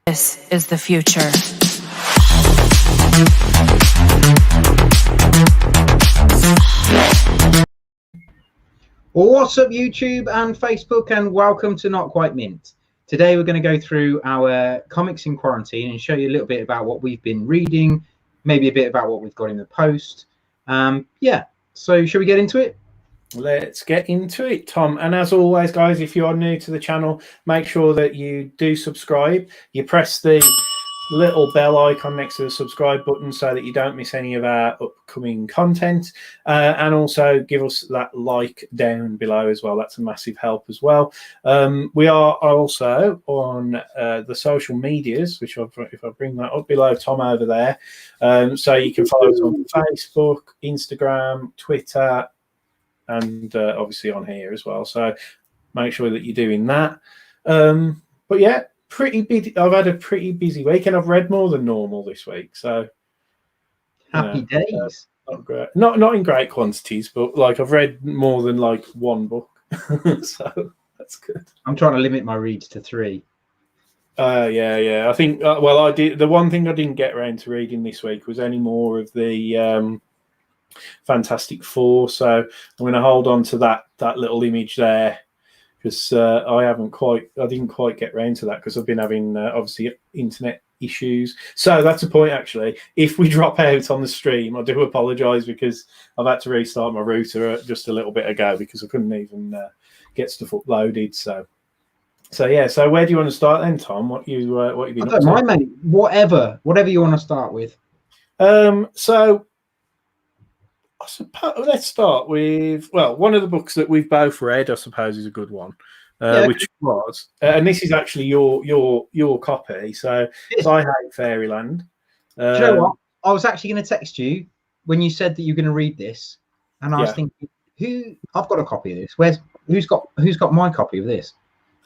This is the future. Well, what's up, YouTube and Facebook, and welcome to Not Quite Mint. Today we're going to go through our comics in quarantine and show you a little bit about what we've been reading, maybe a bit about what we've got in the post. So shall we get into it? Let's get into it, Tom. And as always, guys, if you are new to the channel, make sure that you do subscribe. You press the little bell icon next to the subscribe button so that you don't miss any of our upcoming content, and also give us that like down below as well. That's a massive help as well. We are also on the social medias, which if I bring that up below, Tom, over there, so you can follow us on Facebook, Instagram, Twitter, and obviously on here as well. So make sure that you're doing that. But yeah, pretty busy. I've had a pretty busy week, and I've read more than normal this week. So happy days. Not great, not in great quantities, but like I've read more than like one book, so that's good. I'm trying to limit my reads to 3. Yeah. I think well, I did. The one thing I didn't get around to reading this week was any more of the Fantastic Four. So I'm going to hold on to that little image there, because I didn't quite get around to that because I've been having obviously internet issues. So that's a point, actually. If we drop out on the stream, I do apologise, because I've had to restart my router just a little bit ago because I couldn't even get stuff uploaded. So yeah. So where do you want to start then, Tom? What you've been? I don't mind, mate. Whatever you want to start with. So I suppose let's start with, well, one of the books that we've both read, I suppose, is a good one, which was, and this is actually your copy. So I Hate Fairyland. Do you know what? I was actually going to text you when you said that you're going to read this, and I was thinking, I've got a copy of this. Who's got my copy of this?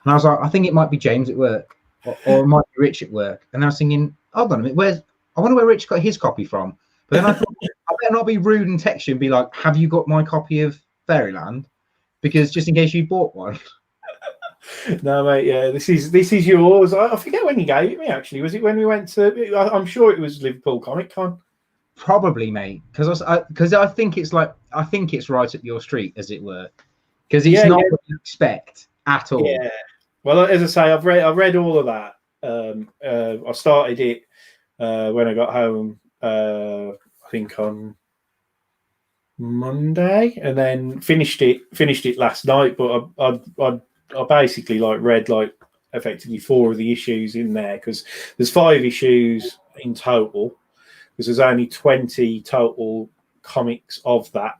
And I was like, I think it might be James at work, or it might be Rich at work. And I was thinking, hold on a minute, I wonder where Rich got his copy from. But then I thought, I better not be rude and text you and be like, have you got my copy of Fairyland? Because just in case you bought one. No, mate, yeah, this is yours. I forget when you gave it me, actually. Was it when we went to, I'm sure it was Liverpool Comic Con. Probably, mate, because I think it's right up your street, as it were. Because it's not what you expect at all. Yeah. Well, as I say, I've read all of that. I started it when I got home, I think on Monday, and then finished it last night. But I basically read effectively 4 of the issues in there, because there's 5 issues in total, because there's only 20 total comics of that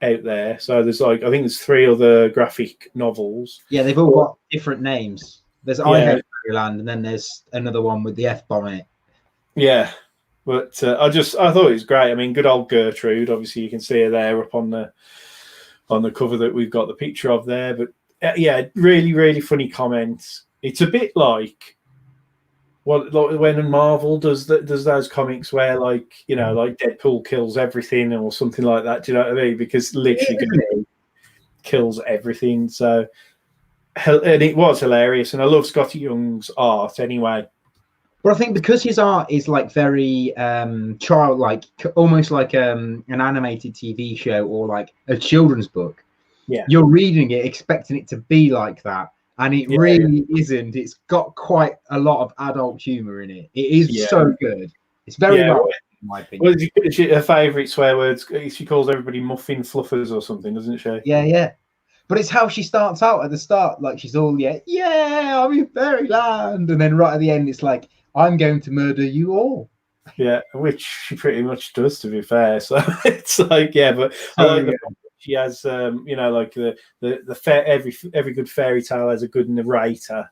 out there. So there's I think there's 3 other graphic novels. Yeah, they've all got different names. There's I Hate Fairyland, and then there's another one with the F-bomb in it. Yeah. But I thought it was great. I mean, good old Gertrude. Obviously, you can see her there up on the cover that we've got the picture of there. But yeah, really, really funny comments. It's a bit like when Marvel does those comics where Deadpool kills everything or something like that. Do you know what I mean? Because literally kills everything. So, and it was hilarious. And I love Scotty Young's art anyway. But I think because his art is very childlike, almost like an animated TV show or like a children's book. Yeah, you're reading it expecting it to be like that, and it really isn't. It's got quite a lot of adult humor in it. It is so good. It's very well written, in my opinion. Well, her favourite swear words. She calls everybody muffin fluffers or something, doesn't she? Yeah. But it's how she starts out at the start. Like she's all I'm in Fairyland, and then right at the end, it's like, I'm going to murder you all. Yeah, which she pretty much does, to be fair. So it's but I like the fact that she has, every good fairy tale has a good narrator,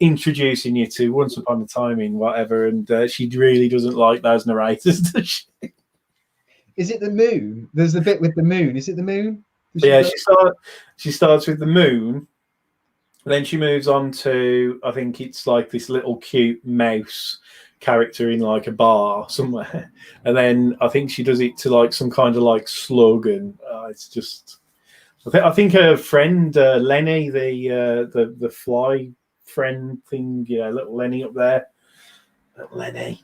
introducing you to Once Upon a Time in whatever, and she really doesn't like those narrators, does she? Is it the moon? There's the bit with the moon. Is it the moon? She starts with the moon. Then she moves on to, I think it's like this little cute mouse character in like a bar somewhere, and then I think she does it to some kind of slug, and it's just. I think her friend Lenny, the fly friend thing, little Lenny up there. Lenny.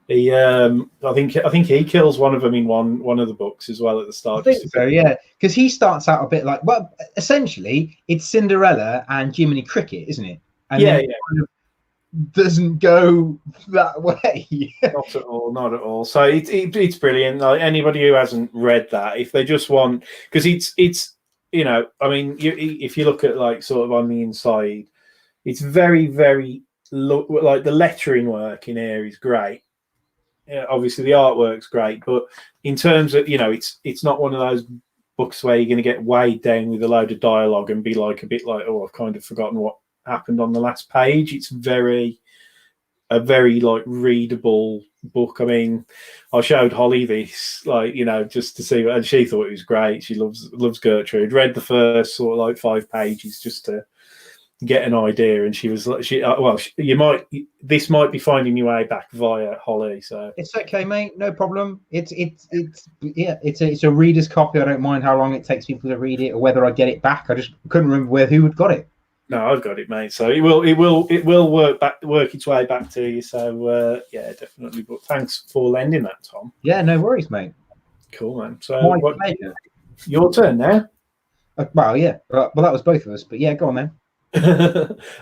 He, I think he kills one of them in one of the books as well at the start. I think so, yeah, because he starts out a bit like, well, essentially it's Cinderella and Jiminy Cricket, isn't it? And yeah, then it kind of doesn't go that way. Not at all, not at all. So it's brilliant. Like anybody who hasn't read that, if they just want, because it's you know, I mean, if you look at like sort of on the inside, it's very like the lettering work in here is great. Obviously the artwork's great, but in terms of, you know, it's not one of those books where you're going to get weighed down with a load of dialogue and be like a bit like, oh, I've kind of forgotten what happened on the last page. It's a very like readable book. I mean, I showed Holly this, like, you know, just to see, and she thought it was great. She loves Gertrude. Read the first sort of like 5 pages just to get an idea, and she was like, this might be finding your way back via Holly. So it's okay, mate, no problem. It's a reader's copy. I don't mind how long it takes people to read it or whether I get it back. I just couldn't remember who had got it. No, I've got it, mate. So it will work its way back to you. So yeah, definitely. But thanks for lending that, Tom. Yeah, no worries, mate. Cool, man. So your turn now. Well, yeah. Well, that was both of us. But yeah, go on then.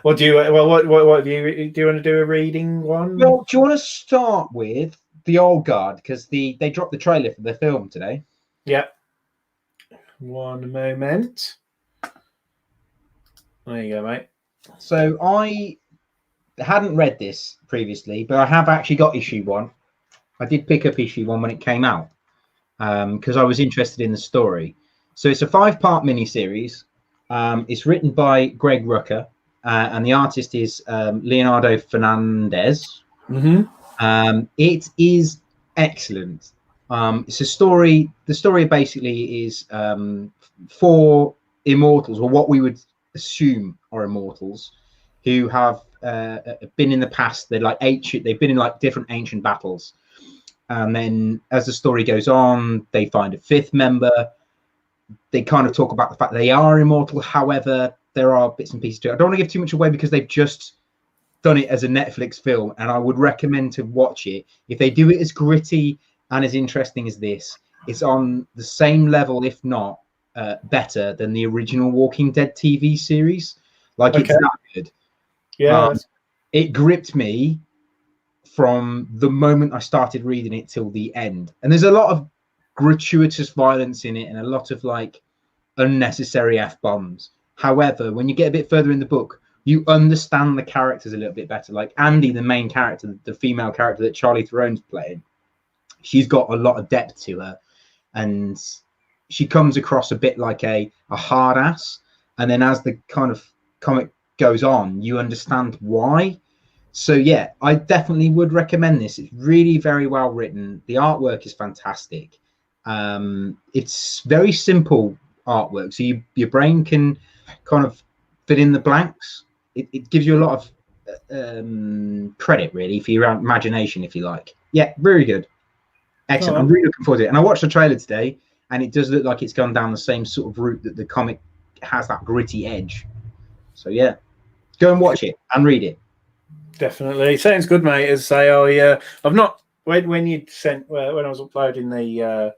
What do you? Well, what do you want to do? A reading one? Well, do you want to start with the Old Guard, because they dropped the trailer for the film today? Yeah. One moment. There you go, mate. So I hadn't read this previously, but I have actually got issue 1. I did pick up issue 1 when it came out because I was interested in the story. So it's a 5-part miniseries. It's written by Greg Rucka, and the artist is Leonardo Fernandez. Mm-hmm. It is excellent. It's a story. The story basically is 4 immortals, or what we would assume are immortals, who have been in the past. They're like ancient. They've been in like different ancient battles, and then as the story goes on, they find a 5th member. They kind of talk about the fact they are immortal. However, there are bits and pieces to it. I don't want to give too much away because they've just done it as a Netflix film, and I would recommend to watch it. If they do it as gritty and as interesting as this, it's on the same level, if not better, than the original Walking Dead TV series. Like, it's that good. Yeah. It gripped me from the moment I started reading it till the end. And there's a lot of gratuitous violence in it and a lot of like unnecessary F-bombs. However, when you get a bit further in the book, you understand the characters a little bit better. Like Andy, the main character, the female character that Charlie Theron's playing, she's got a lot of depth to her, and she comes across a bit like a hard ass. And then as the kind of comic goes on, you understand why. So yeah, I definitely would recommend this. It's really very well written. The artwork is fantastic. It's very simple artwork, so your brain can kind of fill in the blanks. It gives you a lot of credit, really, for your imagination, if you like. Yeah, very good. Excellent. I'm really looking forward to it. And I watched the trailer today, and it does look like it's gone down the same sort of route that the comic has, that gritty edge. So yeah, go and watch it and read it. Definitely. Sounds good, mate. As say, I've not, when you sent, when I was uploading the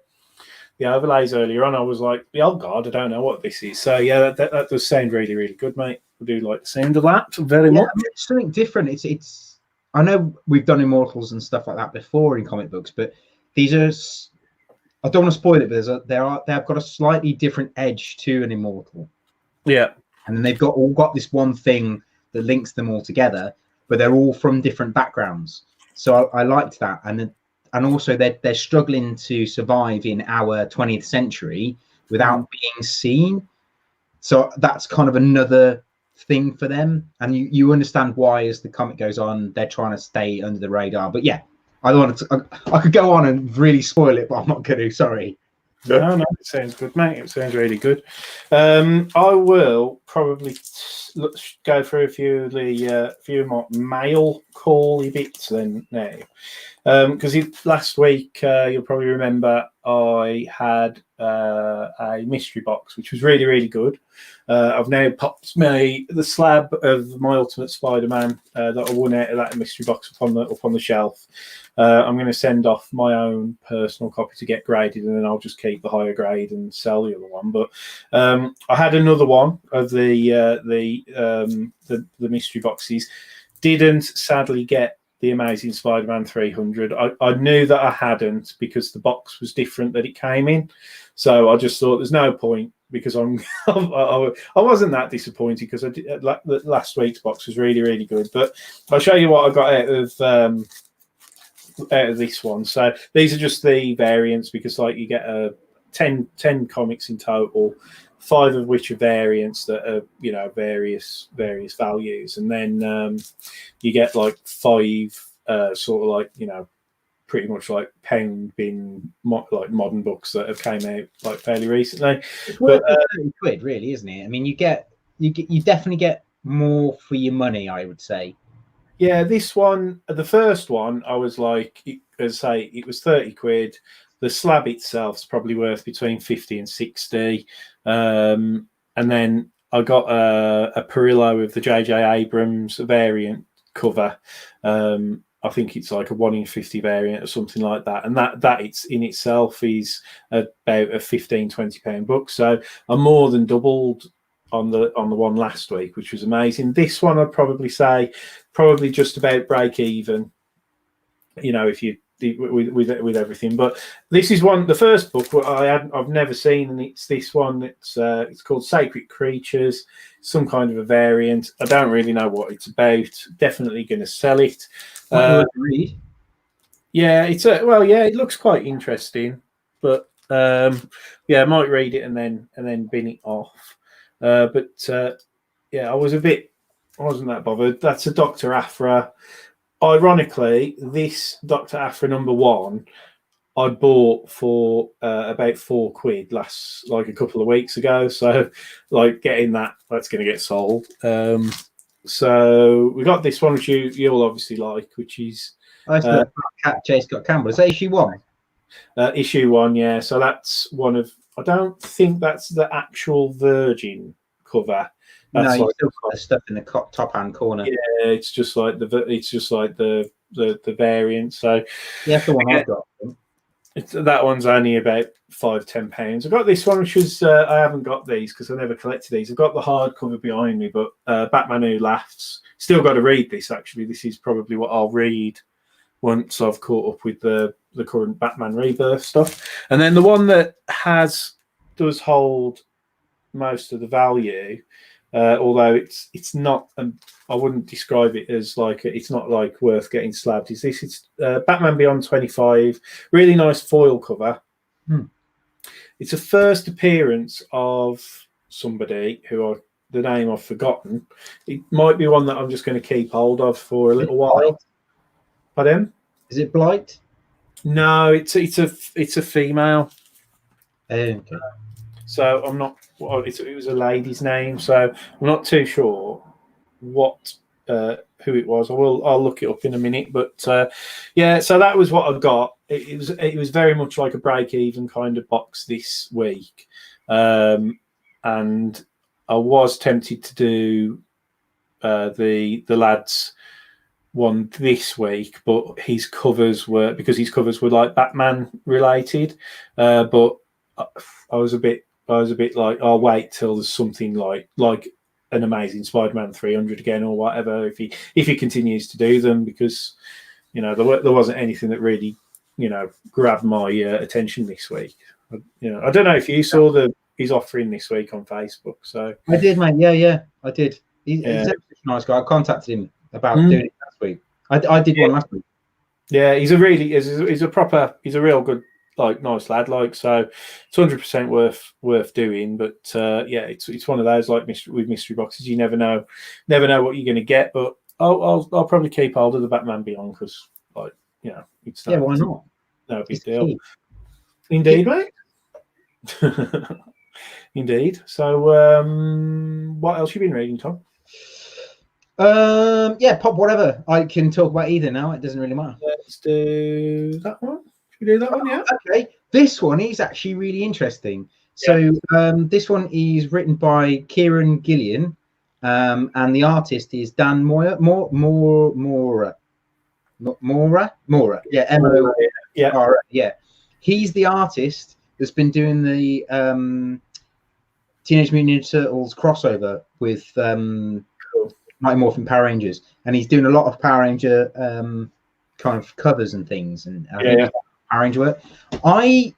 overlays earlier on, I was like, oh God, I don't know what this is. So yeah, that does sound really, really good, mate. I do like the sound of that very much. I mean, it's something different. It's. I know we've done Immortals and stuff like that before in comic books, but these are. I don't want to spoil it, but they've got a slightly different edge to an Immortal. Yeah, and then they've all got this one thing that links them all together, but they're all from different backgrounds. So I liked that, and also they're struggling to survive in our 20th century without being seen. So that's kind of another thing for them, and you understand why as the comic goes on. They're trying to stay under the radar. But yeah, I could go on and really spoil it, but I'm not going to. Sorry. No, it sounds good, mate. It sounds really good. I will probably go through a few of my mail call bits then now. because last week you'll probably remember I had a mystery box, which was really, really good. I've now popped the slab of my Ultimate Spider-Man that I won out of that mystery box up on the shelf. I'm going to send off my own personal copy to get graded, and then I'll just keep the higher grade and sell the other one. But I had another one of the mystery boxes. Didn't sadly get the Amazing Spider-Man 300. I knew that I hadn't because the box was different that it came in. So I just thought there's no point, because I wasn't that disappointed, because the last week's box was really, really good. But I'll show you what I got out of this one. So these are just the variants, because like you get 10 comics in total, 5 of which are variants that are, you know, various values, and then you get like 5 sort of like, you know, pretty much like pound bin like modern books that have came out like fairly recently. It's worth £30, really, isn't it? I mean, you definitely get more for your money, I would say. Yeah, this one, the first one, I was like, as I say, it was £30. The slab itself is probably worth between 50 and 60. And then I got a Perillo of the J.J. Abrams variant cover. I think it's like a 1 in 50 variant or something like that. And that it's in itself is about a £15-20 book. So I more than doubled on the one last week, which was amazing. This one, I'd probably say probably just about break even, you know, if you with everything. But this is the first book I've never seen, and it's this one. It's called Sacred Creatures, some kind of a variant. I don't really know what it's about. Definitely going to sell it. Read. Yeah, it looks quite interesting, but yeah, I might read it and then bin it off. Yeah, I wasn't that bothered. That's a Dr. Aphra. Ironically, this Dr. Aphra #1 I bought for about £4 like a couple of weeks ago. So like getting that's going to get sold. So we got this one, which you'll obviously like, which is J. Scott Campbell. Is that issue 1? Issue 1, yeah. So that's one of, I don't think that's the actual Virgin cover. That's no, you still got the stuff in the top hand corner. Yeah, it's just like the variant. So yeah, that's the one I've got. That one's only about £5-10. I've got this one, which is I haven't got these because I never collected these. I've got the hardcover behind me, but Batman Who Laughs. Still got to read this. Actually, this is probably what I'll read once I've caught up with the current Batman Rebirth stuff. And then the one that does hold most of the value. Although it's not, I wouldn't describe it as like it's not like worth getting slabbed. It's Batman Beyond 25, really nice foil cover. It's a first appearance of somebody who the name I've forgotten. It might be one that I'm just going to keep hold of for a little while. Pardon? Is it Blight? No, it's a female. Okay. So I'm not. Well, it was a lady's name, so I'm not too sure what who it was. I'll look it up in a minute. But yeah, so that was what I got. It was very much like a break-even kind of box this week, and I was tempted to do the lads one this week, but his covers were like Batman related, but I was a bit like, I'll wait till there's something like an Amazing Spider-Man 300 again or whatever, if he continues to do them, because you know there wasn't anything that really, you know, grabbed my attention this week. You know, I don't know if you saw he's offering this week on Facebook. So I did, mate. Yeah, I did. He's a nice guy. I contacted him about doing it last week. I did one last week. Yeah, he's a real good, like, nice lad, like, so it's 100% worth doing. But yeah, it's one of those, like with mystery boxes, you never know what you're going to get. But I'll probably keep hold of the Batman Beyond, because, like, you know, it's why not? No big deal. Indeed, mate. Indeed. So what else you been reading, Tom? Yeah, pop whatever. I can talk about either now. It doesn't really matter. let's do that one. Should we do that one? Yeah. Okay. This one is actually really interesting. So this one is written by Kieran Gillian, and the artist is Dan Mora. Yeah, M-O. Yeah. He's the artist that's been doing the Teenage Mutant Ninja Turtles crossover with Mighty Morphin Power Rangers, and he's doing a lot of Power Ranger kind of covers and things, and Power Ranger work. I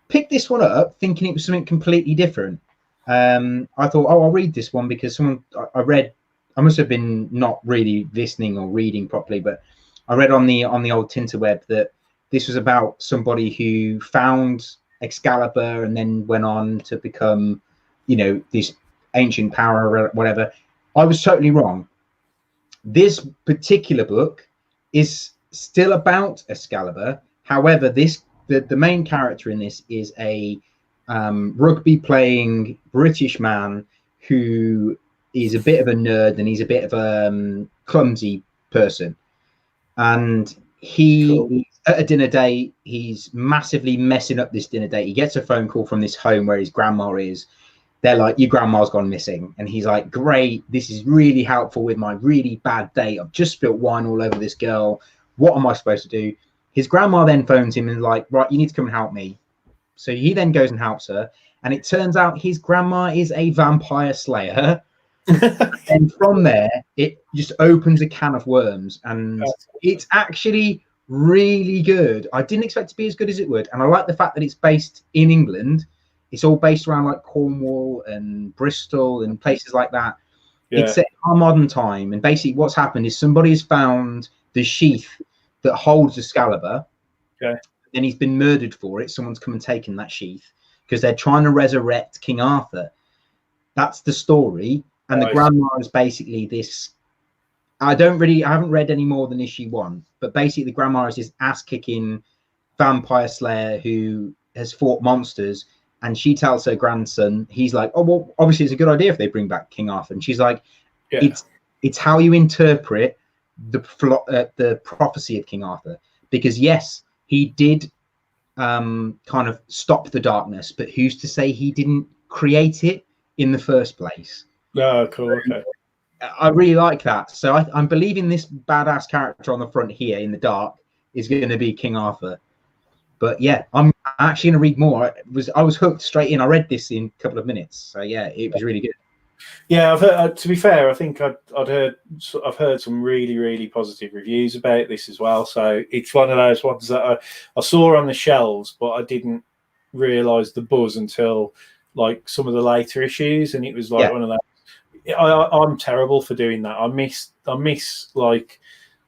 picked this one up thinking it was something completely different. I thought, I'll read this one because I must have been not really listening or reading properly, but I read on the old Tinterweb that this was about somebody who found Excalibur and then went on to become, this ancient power or whatever. I was totally wrong. This particular book is still about Excalibur. However, the main character in this is a rugby playing British man who is a bit of a nerd, and he's a bit of a clumsy person. And he at a dinner date, he's massively messing up this dinner date. He gets a phone call from this home where his grandma is. They're like, your grandma's gone missing. And he's like, great, this is really helpful with my really bad date. I've just spilled wine all over this girl. What am I supposed to do? His grandma then phones him and is like, right, you need to come and help me. So he then goes and helps her. And it turns out his grandma is a vampire slayer. And from there, it just opens a can of worms. And it's actually really good. I didn't expect it to be as good as it would. And I like the fact that it's based in England. It's all based around like Cornwall and Bristol and places like that. It's set in our modern time. And basically what's happened is somebody has found the sheath that holds Excalibur. Then he's been murdered for it. Someone's come and taken that sheath because they're trying to resurrect King Arthur. That's the story. And the grandma is basically this. I haven't read any more than issue 1, but basically the grandma is this ass-kicking vampire slayer who has fought monsters. And she tells her grandson, he's like, oh, well, obviously it's a good idea if they bring back King Arthur. And she's like, it's how you interpret the prophecy of King Arthur. Because yes, he did kind of stop the darkness, but who's to say he didn't create it in the first place? Oh, cool. Okay. I really like that. So I'm believing this badass character on the front here in the dark is going to be King Arthur. But yeah, I'm actually going to read more. I was hooked straight in. I read this in a couple of minutes. So yeah, it was really good. Yeah, I've heard, to be fair, I think I've heard some really, really positive reviews about this as well. So it's one of those ones that I saw on the shelves, but I didn't realise the buzz until like some of the later issues, and it was like one of those. I'm terrible for doing that. I miss like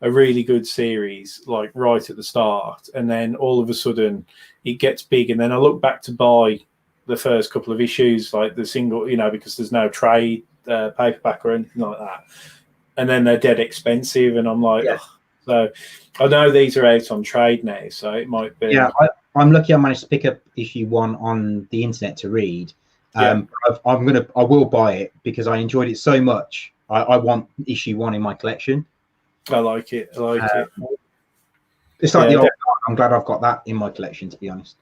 a really good series like right at the start, and then all of a sudden it gets big, and then I look back to buy the first couple of issues, like the single, because there's no trade paperback or anything like that, and then they're dead expensive, and I'm like, so I know these are out on trade now, so it might be. Yeah, I'm lucky I managed to pick up issue 1 on the internet to read. I will buy it because I enjoyed it so much. I want issue 1 in my collection. I like it. It's like the old. I'm glad I've got that in my collection, to be honest.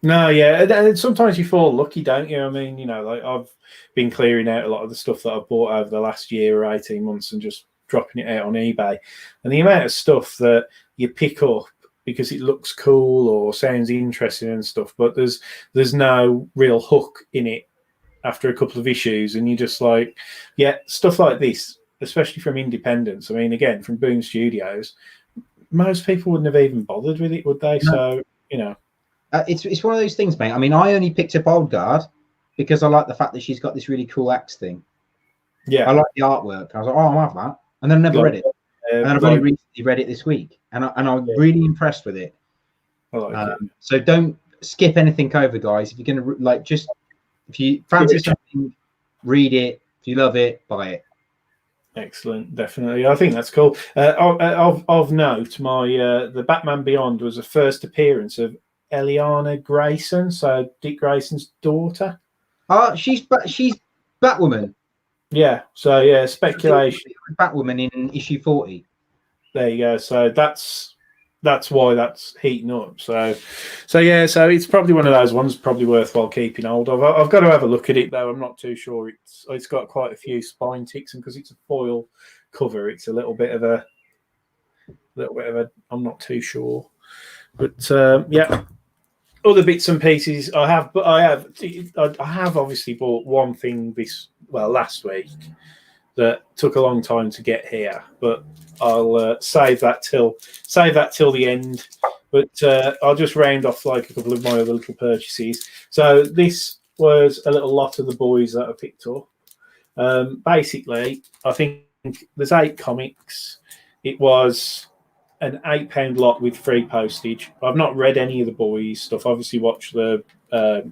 No, yeah, and sometimes you fall lucky, don't you? I mean, like I've been clearing out a lot of the stuff that I've bought over the last year or 18 months and just dropping it out on eBay. And the amount of stuff that you pick up because it looks cool or sounds interesting and stuff, but there's no real hook in it after a couple of issues, and you're just like, stuff like this, especially from independents. I mean, again, from Boom Studios, most people wouldn't have even bothered with it, would they? No. So, it's one of those things, mate. I mean, I only picked up Old Guard because I like the fact that she's got this really cool axe thing. Yeah, I like the artwork. I was like, I'll have that, and then I never read it. And I've only recently read it this week, and I'm really impressed with it. I like it. So don't skip anything over, guys. If you're gonna if you fancy something, read it. If you love it, buy it. Excellent, definitely. I think that's cool. Of note, the Batman Beyond was a first appearance of Eliana Grayson, so Dick Grayson's daughter. She's Batwoman. Yeah. So speculation. Batwoman in issue 40. There you go. So that's that's why that's heating up. So yeah, so it's probably one of those ones probably worthwhile keeping hold of. I've got to have a look at it though. I'm not too sure. It's got quite a few spine ticks, and because it's a foil cover, it's a little bit of a I'm not too sure. But yeah, other bits and pieces I have obviously bought one thing last week that took a long time to get here, but I'll save that till the end. But I'll just round off like a couple of my other little purchases. So this was a little lot of the boys that I picked up. Basically, I think there's 8 comics. It was an £8 lot with free postage. I've not read any of the boys stuff. Obviously, watched the was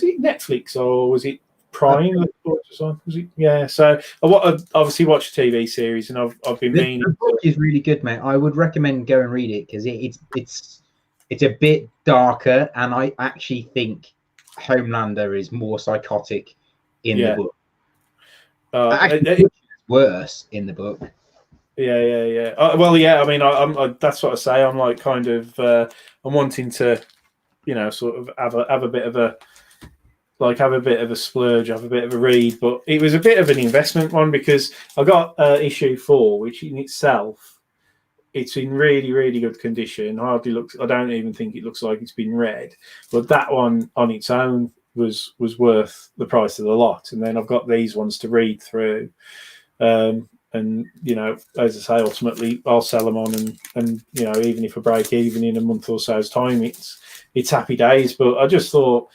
it Netflix or was it Prime? Was it? Yeah. So I obviously watched the TV series, and I've been meaning. The book is really good, mate. I would recommend go and read it because it's a bit darker, and I actually think Homelander is more psychotic in the book. It's worse in the book. Yeah. Well, yeah. I mean, I that's what I say. I'm like kind of I'm wanting to, sort of have a bit of a splurge, have a bit of a read. But it was a bit of an investment one because I got issue 4, which in itself, it's in really, really good condition. Hardly looks. I don't even think it looks like it's been read. But that one on its own was worth the price of the lot. And then I've got these ones to read through. And as I say, ultimately I'll sell them on, and even if I break even in a month or so's time, it's happy days. But I just thought,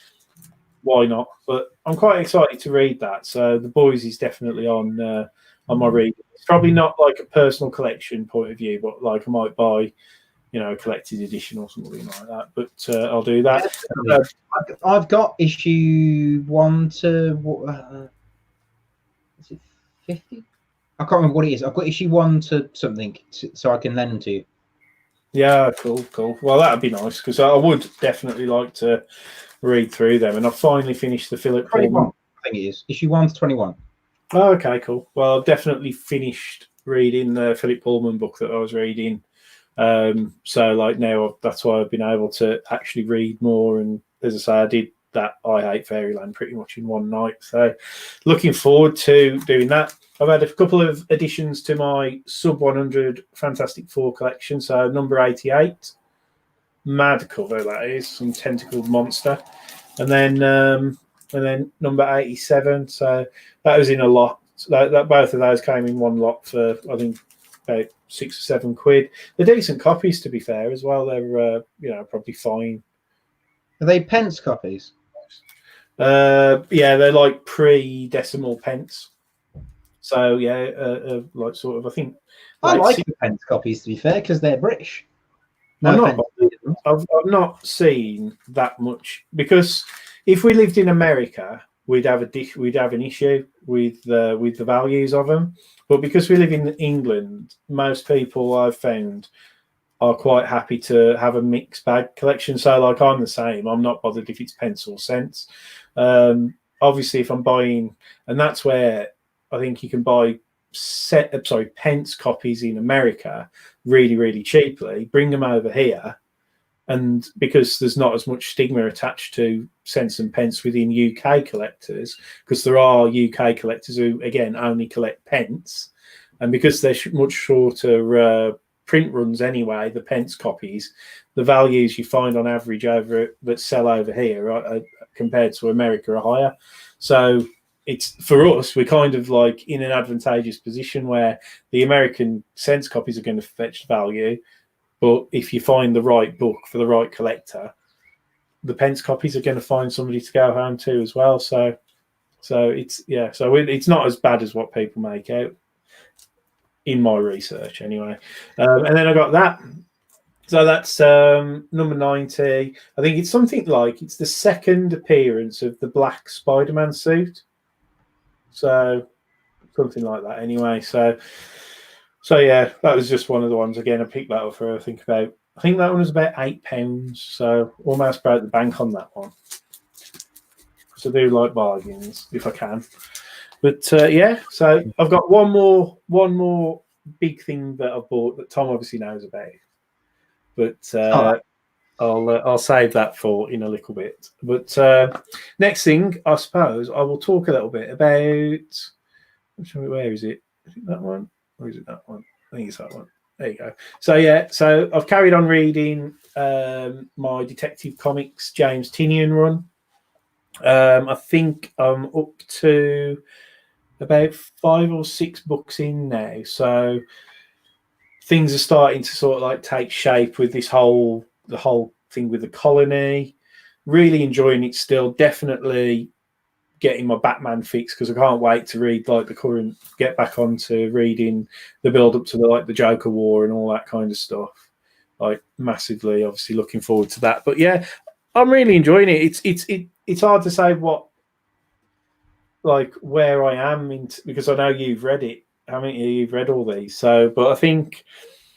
why not? But I'm quite excited to read that. So the boys is definitely on my read. It's probably not like a personal collection point of view, but like I might buy, a collected edition or something like that. But I'll do that. I've got issue 1 to is it 50? I can't remember what it is. I've got issue 1 to something, so I can lend them to you. Yeah, cool. Well, that'd be nice because I would definitely like to read through them. And I've finally finished the Philip Pullman. I think it is issue 1 to 21. Oh, okay, cool. Well, I've definitely finished reading the Philip Pullman book that I was reading. So like now, that's why I've been able to actually read more. And as I say, I did that I Hate Fairyland pretty much in one night. So looking forward to doing that. I've had a couple of additions to my sub 100 Fantastic Four collection. So number 88, mad cover that is, some tentacled monster, and then number 87. So that was in a lot. So that both of those came in one lot for I think about £6 or £7. They're decent copies, to be fair, as well. They're probably fine. Are they pence copies? Yeah, they're like pre-decimal pence. So yeah, like sort of. I think I like the pence copies, to be fair, because they're British. I've not seen that much, because if we lived in America, we'd have an issue with the values of them. But because we live in England, most people I've found are quite happy to have a mixed bag collection. So like I'm the same. I'm not bothered if it's pence or cents. Obviously, if I'm buying, and that's where I think you can buy pence copies in America really, really cheaply, bring them over here, and because there's not as much stigma attached to cents and pence within UK collectors, because there are UK collectors who again only collect pence, and because they're much shorter print runs anyway, the pence copies, the values you find on average that sell over here are compared to America are higher. So it's, for us, we're kind of like in an advantageous position where the American cents copies are going to fetch value, but if you find the right book for the right collector, the pence copies are going to find somebody to go home to as well. So it's not as bad as what people make out, in my research anyway. And then I got that. So that's number 90. I think it's something like it's the second appearance of the black Spider-Man suit. So something like that anyway. So yeah, that was just one of the ones. Again, I picked that up for I think that one was about £8. So almost broke the bank on that one. So I do like bargains if I can. But yeah, so I've got one more big thing that I've bought that Tom obviously knows about. but I'll save that for in a little bit. But next thing, I suppose I will talk a little bit about. Where is it? Is it that one? Or is it that one? I think it's that one. There you go. So yeah, so I've carried on reading my Detective Comics James Tynion run. I think I'm up to about 5 or 6 books in now. So things are starting to sort of like take shape with the whole thing with the colony. Really enjoying it still. Definitely getting my Batman fix because I can't wait to read like the current, get back onto reading the build up to the Joker War and all that kind of stuff. Like massively, obviously looking forward to that. But yeah, I'm really enjoying it. It's hard to say what like where I am because I know you've read it. Haven't you? You've read all these. So, but I think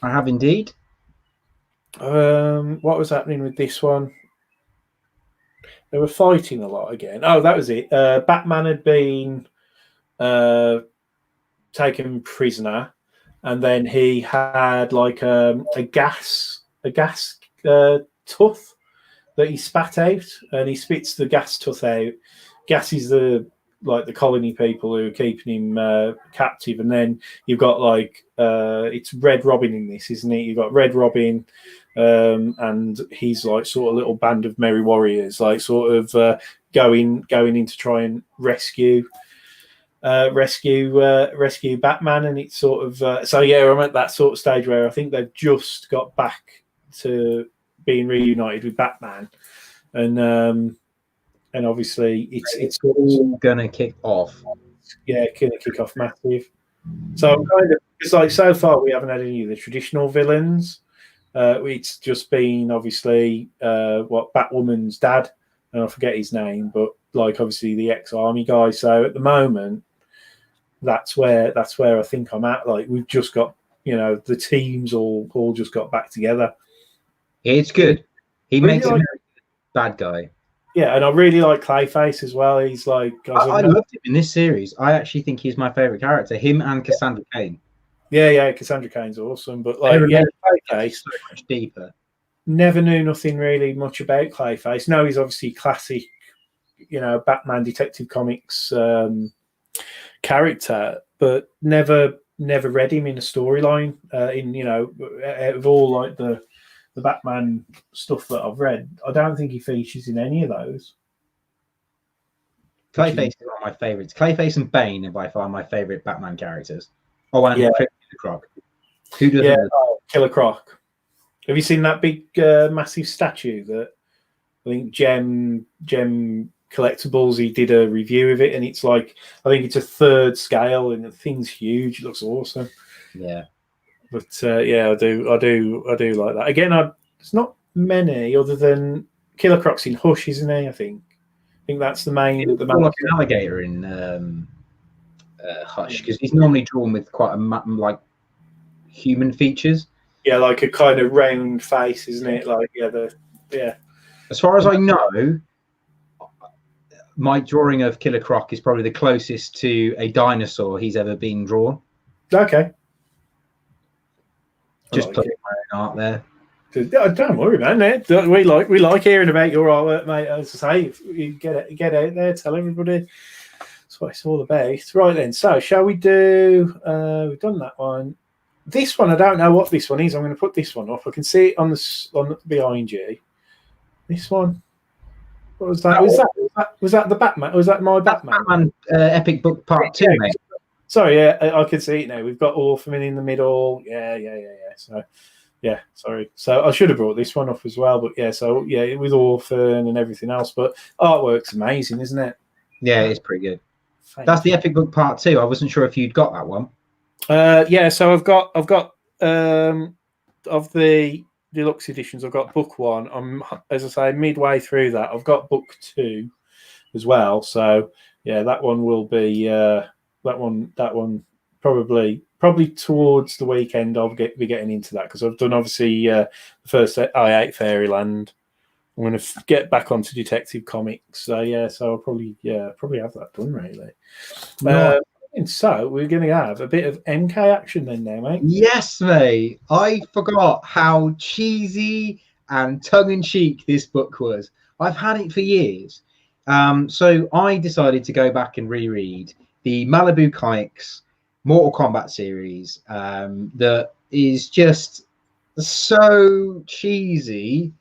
I have indeed. What was happening with this one? They were fighting a lot again. Oh, that was it. Batman had been taken prisoner, and then he had like a gas tooth that he spat out, and he spits the gas tooth out. Gas is the colony people who are keeping him captive, and then you've got like it's Red Robin in this, isn't it? You've got Red Robin. And he's like sort of little band of merry warriors, like sort of going in to try and rescue Batman, and it's sort of so yeah, I'm at that sort of stage where I think they've just got back to being reunited with Batman, and obviously it's all gonna kick off. Yeah, gonna kick off massive. So I'm kind of, it's like so far we haven't had any of the traditional villains. It's just been obviously Batwoman's dad, and I forget his name, but like obviously the ex-army guy. So at the moment, that's where I think I'm at. Like we've just got the teams all just got back together. It's good. He really makes a very good bad guy. Yeah, and I really like Clayface as well. He's like I loved him in this series. I actually think he's my favorite character. Him and Cassandra Cain. Yeah, Cassandra Cain's awesome, but like Clayface so much deeper. Never knew nothing really much about Clayface. No, he's obviously classic, Batman Detective Comics character, but never read him in a storyline. Out of all like the Batman stuff that I've read, I don't think he features in any of those. Clayface is one of my favorites. Clayface and Bane are by far my favorite Batman characters. Oh, and Killer Croc. Who doesn't? Killer Croc. Have you seen that big, massive statue that I think Gem Collectibles? He did a review of it, and it's like I think it's a 3rd scale, and the thing's huge. It looks awesome. Yeah, but I do like that. Again, there's not many other than Killer Croc's in Hush, isn't he? I think that's the main. Like an alligator in Hush, because he's normally drawn with quite like human features. Yeah, like a kind of round face, isn't it? Like As far as I know, my drawing of Killer Croc is probably the closest to a dinosaur he's ever been drawn. Okay. Just putting my own art there. Don't worry, man. We like hearing about your artwork, mate. As I say, you get out there, tell everybody. That's what it's all about. Right then. So, shall we do? We've done that one. This one, I don't know what this one is. I'm going to put this one up. I can see it on behind you. This one. What was that? Was that the Batman? Was that my Batman? Batman Epic Book Part 2, mate. Sorry, I can see it now. We've got Orphan in the middle. Yeah. So, yeah, sorry. So I should have brought this one up as well. But yeah, so yeah, with Orphan and everything else. But artwork's amazing, isn't it? Yeah, it's pretty good. That's the Epic Book Part 2. I wasn't sure if you'd got that one. Yeah, so I've got of the deluxe editions, I've got book 1. I'm, as I say, midway through that. I've got book 2 as well. So yeah, that one will be that one probably towards the weekend. I'll be getting into that because I've done obviously the first I Ate Fairyland. I'm going to get back onto Detective Comics. So yeah, so I'll probably have that done really. And so we're going to have a bit of MK action then now, mate. Yes, mate. I forgot how cheesy and tongue-in-cheek this book was. I've had it for years. So I decided to go back and reread the Malibu Comics Mortal Kombat series that is just so cheesy.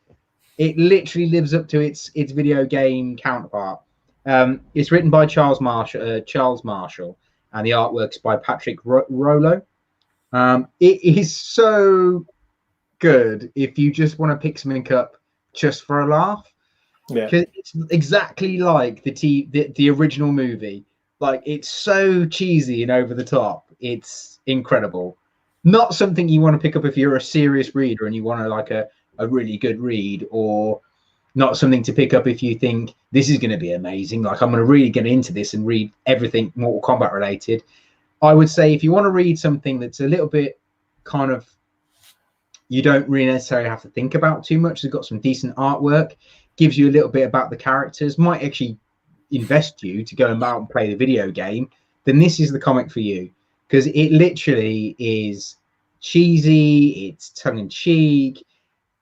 It literally lives up to its video game counterpart. It's written by Charles Marshall, and the artwork's by Patrick Rollo. It is so good if you just want to pick something up just for a laugh. Yeah, because it's exactly like the original movie. Like, it's so cheesy and over the top. It's incredible. Not something you want to pick up if you're a serious reader and you want to like a really good read, or not something to pick up if you think this is going to be amazing. Like, I'm going to really get into this and read everything Mortal Kombat related. I would say if you want to read something that's a little bit kind of, you don't really necessarily have to think about too much. It's got some decent artwork, gives you a little bit about the characters, might actually invest you to go out and play the video game, then this is the comic for you, because it literally is cheesy, it's tongue-in-cheek,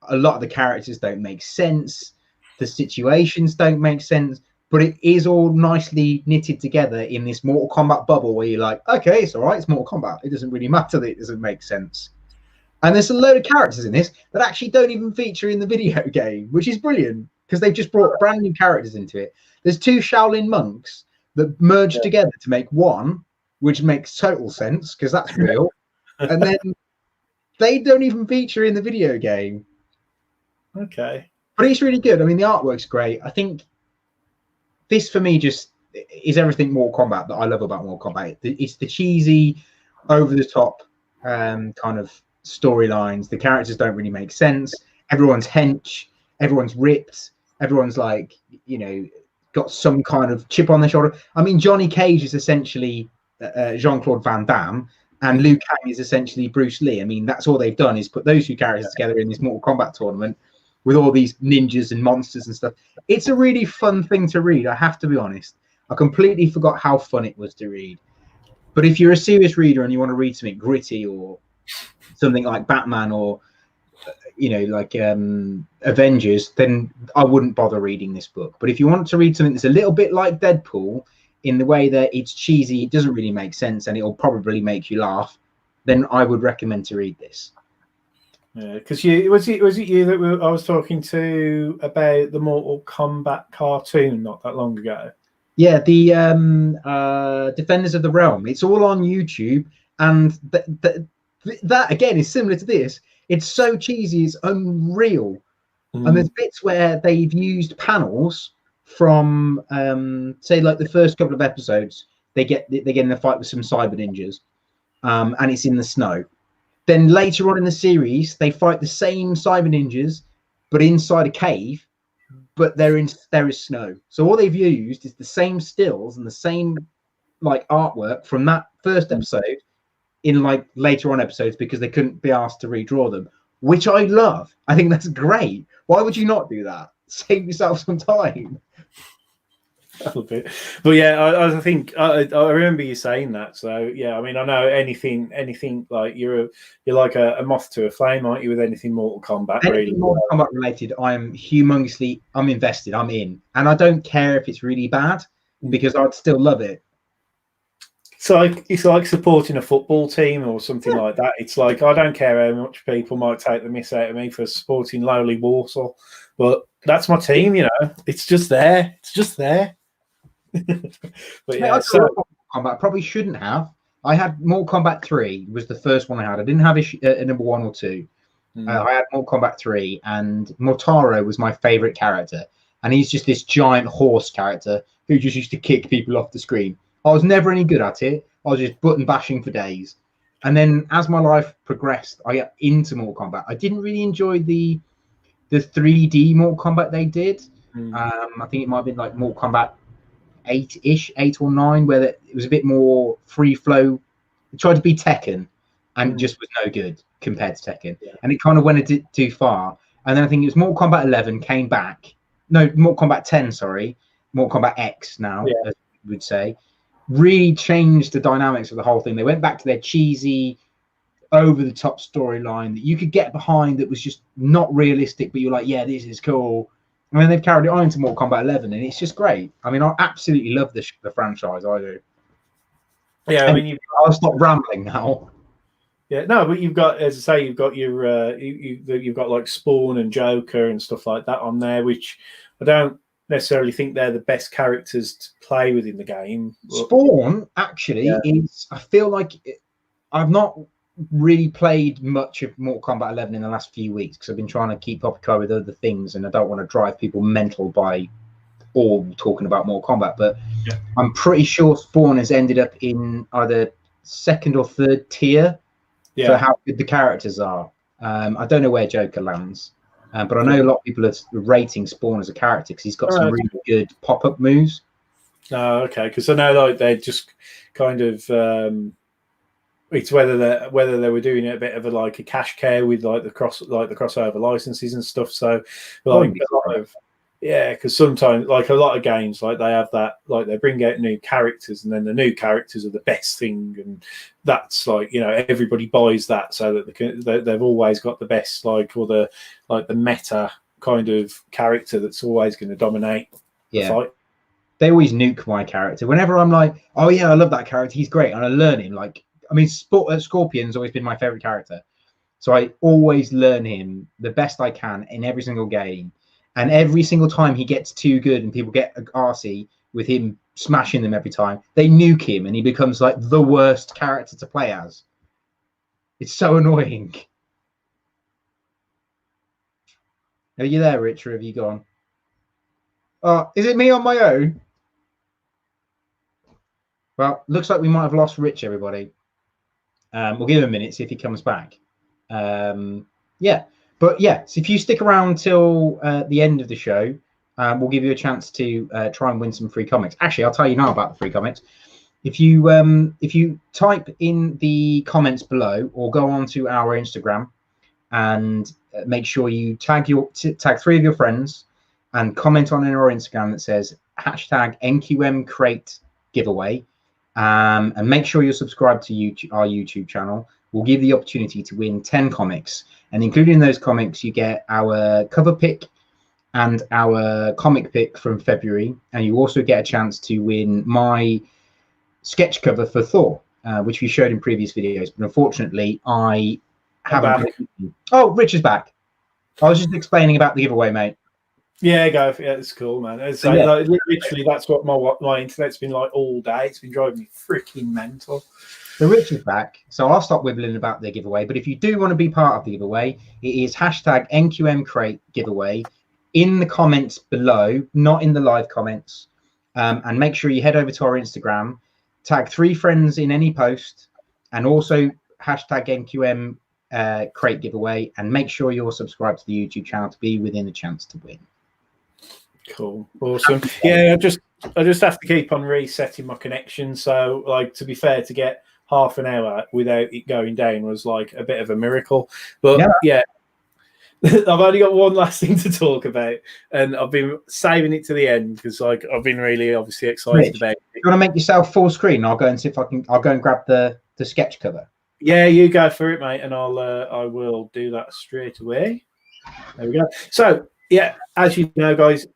a lot of the characters don't make sense, the situations don't make sense, but it is all nicely knitted together in this Mortal Kombat bubble where you're like, okay, it's all right, it's Mortal Kombat. It doesn't really matter that it doesn't make sense. And there's a load of characters in this that actually don't even feature in the video game, which is brilliant because they've just brought brand new characters into it. There's two Shaolin monks that merged together to make one, which makes total sense because that's real. And then they don't even feature in the video game. Okay. But it's really good. I mean, the artwork's great. I think this, for me, just is everything Mortal Kombat that I love about Mortal Kombat. It's the cheesy, over-the-top kind of storylines. The characters don't really make sense. Everyone's hench. Everyone's ripped. Everyone's like, you know, got some kind of chip on their shoulder. I mean, Johnny Cage is essentially Jean-Claude Van Damme, and Liu Kang is essentially Bruce Lee. I mean, that's all they've done is put those two characters together in this Mortal Kombat tournament with all these ninjas and monsters and stuff. It's a really fun thing to read, I have to be honest. I completely forgot how fun it was to read. But if you're a serious reader and you want to read something gritty or something like Batman or, you know, like Avengers, then I wouldn't bother reading this book. But if you want to read something that's a little bit like Deadpool, in the way that it's cheesy, it doesn't really make sense, and it'll probably make you laugh, then I would recommend to read this. Yeah, because was it you that I was talking to about the Mortal Kombat cartoon not that long ago? Yeah, the Defenders of the Realm. It's all on YouTube, and that again is similar to this. It's so cheesy, it's unreal. And there's bits where they've used panels from say like the first couple of episodes. They get in a fight with some cyber ninjas, and it's in the snow. Then later on in the series, they fight the same cyber ninjas, but inside a cave. But there is snow. So all they've used is the same stills and the same like artwork from that first episode in like later on episodes because they couldn't be asked to redraw them, which I love. I think that's great. Why would you not do that? Save yourself some time. A little bit, but yeah, I think I remember you saying that. So yeah, I mean, I know anything like you're like a moth to a flame, aren't you? With anything Mortal Kombat, anything really. Mortal Kombat related, I'm invested. I'm in, and I don't care if it's really bad because I'd still love it. So it's like supporting a football team or something like that. It's like I don't care how much people might take the miss out of me for supporting lowly Warsaw, but that's my team. You know, it's just there. It's just there. But yeah, so Mortal Kombat probably shouldn't have. I had Mortal Kombat 3 was the first one I had. I didn't have a number 1 or 2. I had Mortal Kombat 3, and Motaro was my favorite character, and he's just this giant horse character who just used to kick people off the screen. I was never any good at it. I was just button bashing for days. And then as my life progressed, I got into Mortal Kombat. I didn't really enjoy the 3D Mortal Kombat they did. I think it might have been like Mortal Kombat 8 or 9, where it was a bit more free flow. It tried to be Tekken and just was no good compared to Tekken. And it kind of went too far. And then I think it was Mortal Kombat 11 came back. No, Mortal Kombat 10, sorry. Mortal Kombat X now, as we would say. really changed the dynamics of the whole thing. They went back to their cheesy, over-the-top storyline that you could get behind that was just not realistic, but you're like, yeah, this is cool. And then they've carried it on into Mortal Kombat 11, and it's just great. I mean, I absolutely love the franchise. I do. Yeah, I mean, I'll stop rambling now. Yeah, no, but you've got, as I say, you've got your you've got like Spawn and Joker and stuff like that on there, which I don't necessarily think they're the best characters to play within the game. Spawn actually is. I feel like I've not really played much of Mortal Kombat 11 in the last few weeks because I've been trying to keep up with other things, and I don't want to drive people mental by all talking about Mortal Kombat. But I'm pretty sure Spawn has ended up in either second or third tier for how good the characters are. I don't know where Joker lands, but I know a lot of people are rating Spawn as a character because he's got some really good pop-up moves. Oh, okay, because I know like they're just kind of it's whether they were doing it a bit of a cash cow with the crossover licenses and stuff. So like a lot of because sometimes like a lot of games like they have that, like they bring out new characters and then the new characters are the best thing, and that's like, you know, everybody buys that so that they've always got the best the meta kind of character that's always going to dominate the fight. They always nuke my character whenever I'm like, oh yeah, I love that character, he's great, and I learn him. Like, I mean, Scorpion's always been my favorite character, so I always learn him the best I can in every single game. And every single time he gets too good and people get arsey with him smashing them every time, they nuke him and he becomes like the worst character to play as. It's so annoying. Are you there, Rich, or have you gone? Oh, is it me on my own? Well, looks like we might have lost Rich, everybody. We'll give him a minute, see if he comes back. But yeah, so if you stick around till the end of the show, we'll give you a chance to try and win some free comics. Actually, I'll tell you now about the free comics. If you type in the comments below or go on to our Instagram and make sure you tag 3 of your friends and comment on our Instagram that says #NQM Crate giveaway, and make sure you're subscribed to our YouTube channel. We'll give you the opportunity to win 10 comics, and including those comics, you get our cover pick and our comic pick from February, and you also get a chance to win my sketch cover for Thor, which we showed in previous videos. But unfortunately, I haven't. Oh, Rich is back. I was just explaining about the giveaway, mate. Yeah, go. Yeah, it's cool, man. It's like, literally, that's what my internet's been like all day. It's been driving me freaking mental. The Rich is back, so I'll stop wibbling about the giveaway. But if you do want to be part of the giveaway, it is #NQM Crate giveaway in the comments below, not in the live comments. And make sure you head over to our Instagram, tag 3 friends in any post, and also #NQM Crate giveaway, and make sure you're subscribed to the YouTube channel to be within a chance to win. Cool, awesome. Yeah, I just have to keep on resetting my connection. So, like, to be fair, to get half an hour without it going down was like a bit of a miracle. But yeah. I've only got one last thing to talk about, and I've been saving it to the end because, like, I've been really obviously excited about it. You want to make yourself full screen? I'll go and see if I can. I'll go and grab the sketch cover. Yeah, you go for it, mate, and I will do that straight away. There we go. So yeah, as you know, guys,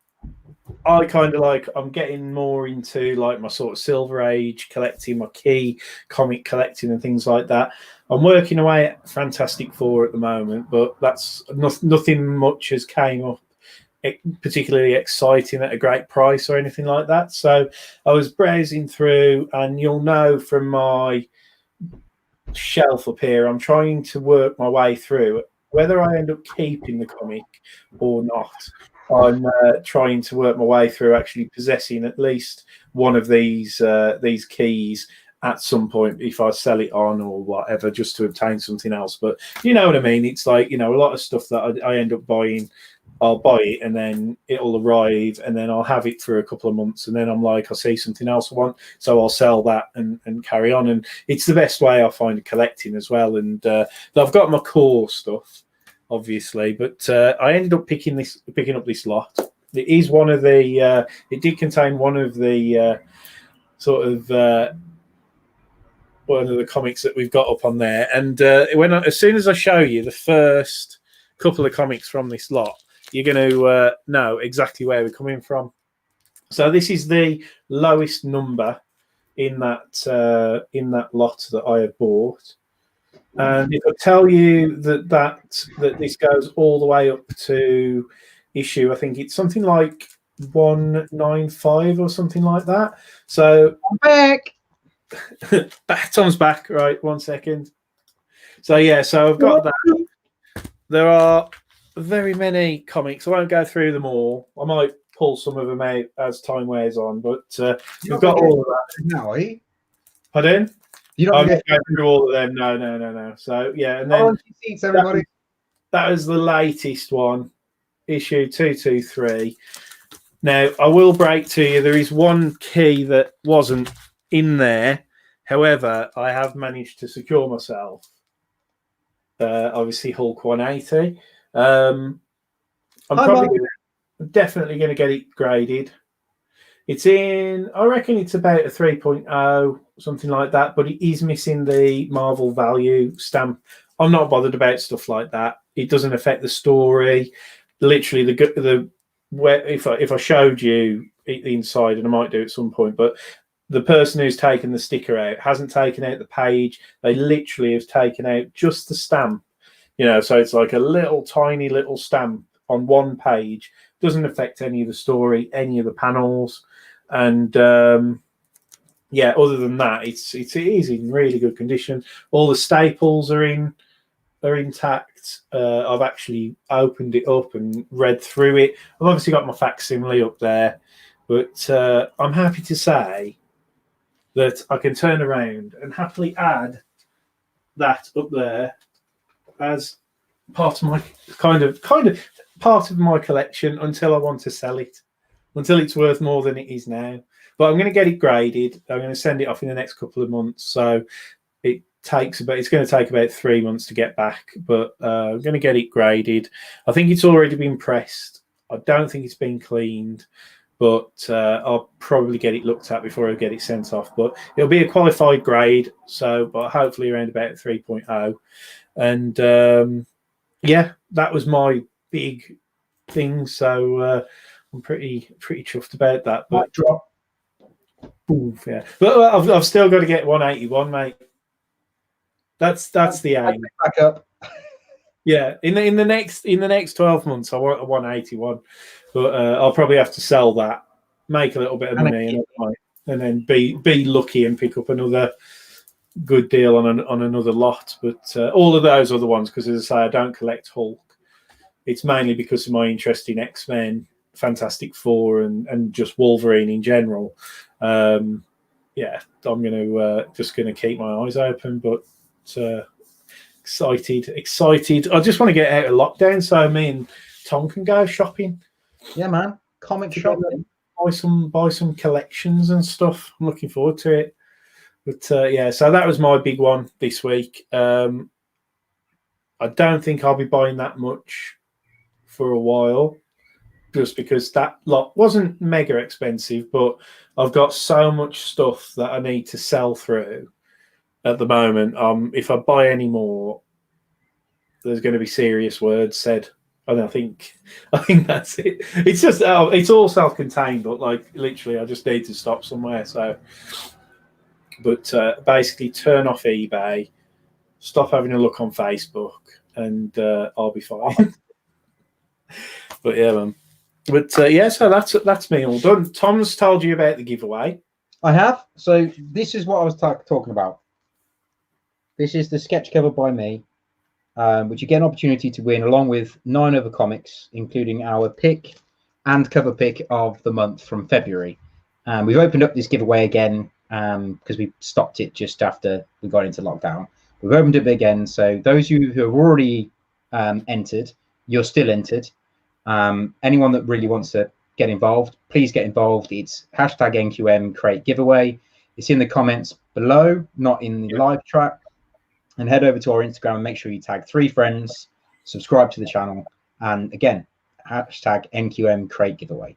I kind of I'm getting more into like my sort of Silver Age collecting, my key comic collecting and things like that. I'm working away at Fantastic Four at the moment, but that's nothing much has came up particularly exciting at a great price or anything like that. So I was browsing through, and you'll know from my shelf up here, I'm trying to work my way through whether I end up keeping the comic or not. I'm trying to work my way through actually possessing at least one of these keys at some point if I sell it on or whatever, just to obtain something else. But you know what I mean? It's like, you know, a lot of stuff that I end up buying, I'll buy it and then it'll arrive and then I'll have it for a couple of months and then I'm like, I see something else I want, so I'll sell that and carry on. And it's the best way I find of collecting as well. And I've got my core stuff, obviously, but I ended up picking up this lot. It is one of the it did contain one of the sort of one of the comics that we've got up on there. And as soon as I show you the first couple of comics from this lot, you're going to know exactly where we're coming from. So this is the lowest number in that lot that I have bought. And if I tell you that this goes all the way up to issue, I think it's something like 195 or something like that. So I'm back. Tom's back. Right, 1 second. So yeah, so I've got that. There are very many comics. I won't go through them all. I might pull some of them out as time wears on, but we've got all of that. No, are you? Pardon? You I'm not going through all of them. No. So yeah, and then seats, everybody. That is the latest one, issue 223. Now I will break to you. There is one key that wasn't in there. However, I have managed to secure myself. Obviously, Hulk 180. I'm definitely going to get it graded. It's in, I reckon it's about a 3.0, something like that, but it is missing the Marvel value stamp. I'm not bothered about stuff like that. It doesn't affect the story. Literally, if I showed you the inside, and I might do at some point, but the person who's taken the sticker out hasn't taken out the page. They literally have taken out just the stamp. So it's like a little tiny little stamp on one page. Doesn't affect any of the story, any of the panels. And other than that, it is in really good condition. All the staples are intact. I've actually opened it up and read through it. I've obviously got my facsimile up there, but I'm happy to say that I can turn around and happily add that up there as part of my kind of part of my collection until I want to sell it, until it's worth more than it is now. But I'm going to get it graded. I'm going to send it off in the next couple of months. So it's going to take about 3 months to get back, but I'm going to get it graded. I think it's already been pressed. I don't think it's been cleaned, but I'll probably get it looked at before I get it sent off. But it'll be a qualified grade, but hopefully around about 3.0. And that was my big thing. So I'm pretty chuffed about that. But drop. Oof, yeah, but I've still got to get 181, mate. That's the aim. Back up. Yeah, in the next 12 months, I want a 181, but I'll probably have to sell that, make a little bit of money, and then be lucky and pick up another good deal on another lot. But all of those other ones, because as I say, I don't collect Hulk. It's mainly because of my interest in X-Men, Fantastic Four, and just Wolverine in general. I'm just going to keep my eyes open, but excited. I just want to get out of lockdown so me and Tom can go shopping. Yeah, man. Comic shopping. Buy some collections and stuff. I'm looking forward to it. But so that was my big one this week. I don't think I'll be buying that much for a while, just because that lot wasn't mega expensive, but I've got so much stuff that I need to sell through at the moment. If I buy any more, there's going to be serious words said. And I think that's it. It's just it's all self-contained, but like literally, I just need to stop somewhere. So, but basically, turn off eBay, stop having a look on Facebook, and I'll be fine. But yeah, man. But so that's me all done. Tom's told you about the giveaway. I have. So this is what I was talking about. This is the sketch cover by me, which you get an opportunity to win along with 9 other comics, including our pick and cover pick of the month from February. We've opened up this giveaway again because we stopped it just after we got into lockdown. We've opened it again. So those of you who have already entered, you're still entered. Anyone that really wants to get involved, please get involved. It's #NQM Crate Giveaway. It's in the comments below, not in the live track. And head over to our Instagram and make sure you tag 3 friends, subscribe to the channel, and again, #NQM Crate Giveaway.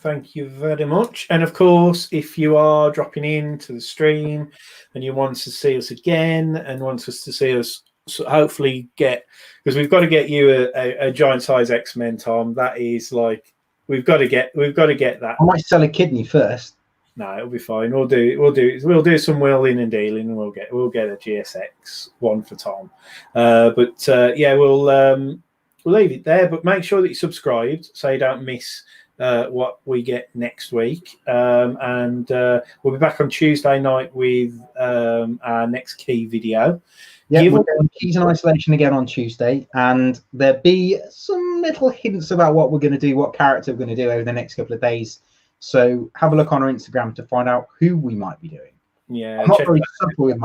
Thank you very much. And of course, if you are dropping in to the stream and you want to see us again and want us to see us hopefully get, because we've got to get you a giant size X-Men, Tom. That is like we've got to get that. I might sell a kidney first. No, it'll be fine. We'll do some wheeling and dealing, and we'll get a GSX one for Tom. Yeah, we'll leave it there. But make sure that you're subscribed so you don't miss what we get next week. And we'll be back on Tuesday night with our next key video. Yeah, we're doing keys in isolation again on Tuesday, and there'll be some little hints about what we're going to do, what character we're going to do over the next couple of days. So have a look on our Instagram to find out who we might be doing. Yeah, I'm not very simple with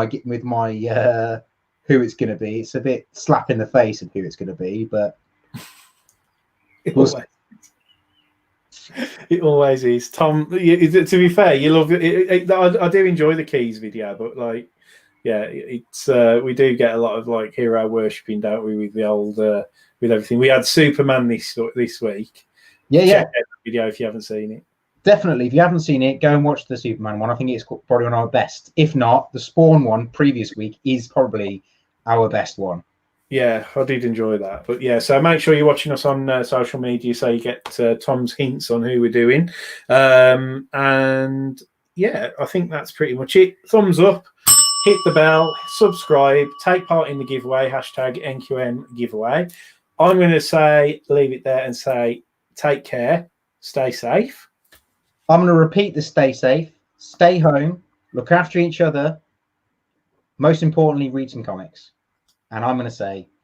my who it's going to be. It's a bit slap in the face of who it's going to be, but it always is. Tom, to be fair, you love it. I do enjoy the keys video, but like, yeah, it's we do get a lot of like hero worshipping, don't we? With the old with everything. We had Superman this week. Yeah. Check out the video if you haven't seen it. Definitely, if you haven't seen it, go and watch the Superman one. I think it's probably one of our best. If not, the Spawn one previous week is probably our best one. Yeah, I did enjoy that. But yeah, so make sure you're watching us on social media so you get Tom's hints on who we're doing. And yeah, I think that's pretty much it. Thumbs up, hit the bell, subscribe, take part in the giveaway, #NQN giveaway. I'm going to leave it there and say, take care, stay safe. I'm going to repeat the stay safe, stay home, look after each other. Most importantly, read some comics. And I'm going to say